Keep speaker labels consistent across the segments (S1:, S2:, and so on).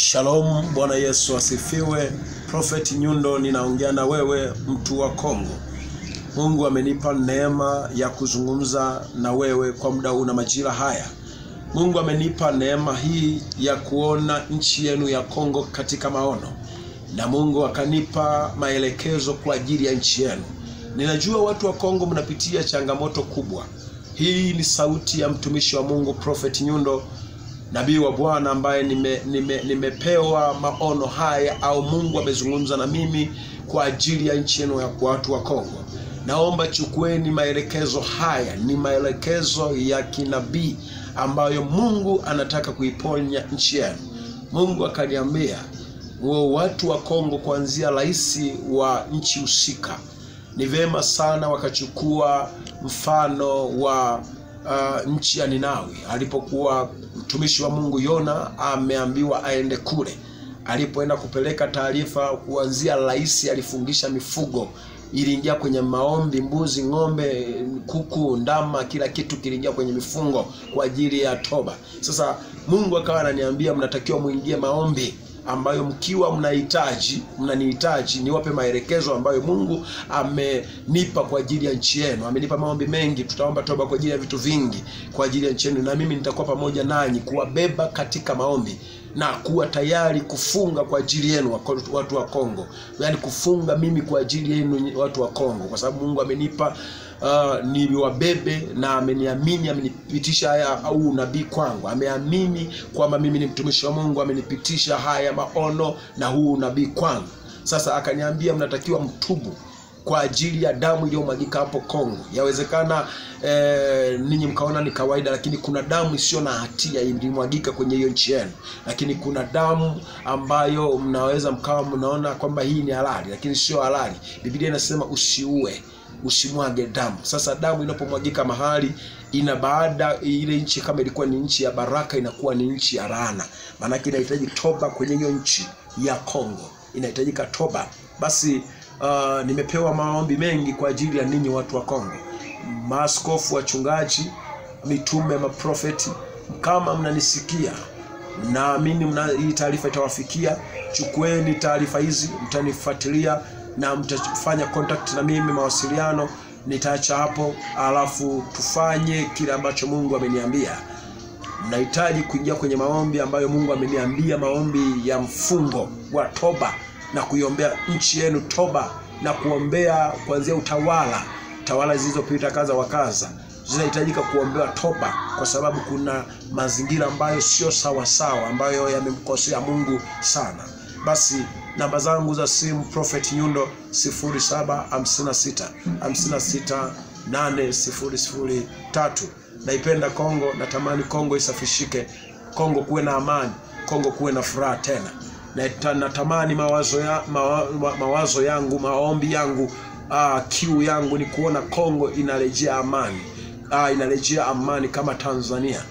S1: Shalom, Bwana Yesu asifiwe. Prophet Nyundo ninaongea na wewe, mtu wa Kongo. Mungu amenipa neema ya kuzungumza na wewe kwa muda huu na majira haya. Mungu amenipa neema hii ya kuona nchi yenu ya Kongo katika maono. Na Mungu akanipa maelekezo kwa ajili ya nchi yenu. Ninajua watu wa Kongo mnapitia changamoto kubwa. Hii ni sauti ya mtumishi wa Mungu Prophet Nyundo, nabii wa Bwana ambaye nimepewa maono haya, au Mungu amezungumza na mimi kwa ajili ya nchi yenu ya watu wa Kongo. Naomba chukueni maelekezo haya, ni maelekezo ya kinabii ambayo Mungu anataka kuiponya nchi yenu. Mungu akaniambia watu wa Kongo, kuanzia rais wa nchi husika, ni vema sana wakachukua mfano wa nchi ya Ninawi. Alipokuwa mtumishi wa Mungu Yona ameambiwa aende kule, alipoenda kupeleka taarifa, kuanzia rais alifungisha mifugo, iliingia kwenye maombi, mbuzi, ng'ombe, kuku, ndama, kila kitu kiliingia kwenye mifungo kwa ajili ya toba. Sasa Mungu akawa ananiambia mnatakiwa muingie maombi, ambayo mkiwa mnanihitaji niwape maelekezo ambayo Mungu amenipa kwa ajili ya nchi yenu. Amenipa maombi mengi, tutaomba toba kwa ajili ya vitu vingi kwa ajili ya nchi yenu, na mimi nitakuwa pamoja nanyi kuwabeba katika maombi na kuwa tayari kufunga kwa ajili yenu watu wa Kongo. Yaani kufunga mimi kwa ajili yenu watu wa Kongo, kwa sababu Mungu amenipa niwabebe, na ameniamini, amenipitisha haya au nabii kwangu. Ameamini kwamba mimi ni mtumishi wa Mungu, amenipitisha haya maono na huu nabii kwangu. Sasa akaniambia mnatakiwa mtubu kwa ajili ya damu iliyomwagika hapo Kongo. Yawezekana ninyi mkaona ni kawaida, lakini kuna damu isiyo na hatia ilimwagika kwenye hiyo nchi yenu. Lakini kuna damu ambayo mnaweza mkawa mnaona kwamba hii ni halali, lakini sio halali. Biblia inasema usiue, usimwage damu. Sasa damu inapomwagika mahali, ina baada ile nchi, kama ilikuwa ni nchi ya baraka, inakuwa ni nchi ya laana. Maana yake inahitaji toba kwenye hiyo nchi ya Kongo, inahitajika toba. Basi nimepewa maombi mengi kwa ajili ya ninyi watu wa Kongo, maaskofu, wachungaji, mitume, maprofeti. Kama mnanisikia, naamini hii taarifa itawafikia. Chukueni taarifa hizi, mtanifuatilia na mtafanya contact na mimi, mawasiliano nitaacha hapo, alafu tufanye kile ambacho Mungu ameniambia. Mnahitaji kuingia kwenye maombi ambayo Mungu ameniambia, maombi ya mfungo wa toba, na kuiombea nchi yenu toba, na kuombea kuanzia tawala zilizopita kaza wakaza zinahitajika kuombewa toba, kwa sababu kuna mazingira ambayo sio sawa, ambayo yamemkosea Mungu sana. Basi namba zangu za simu Prophet Nyundo 0756568003. Naipenda Kongo, natamani Kongo isafishike, Kongo kuwe na amani, Kongo kuwe na furaha tena. Na natamani mawazo yangu, maombi yangu, kiu yangu ni kuona Kongo inarejea amani, inarejea amani kama Tanzania.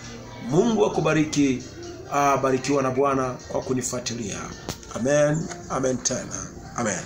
S1: Mungu akubariki, barikiwa na Bwana kwa kunifuatilia. Amen, amen tena, amen.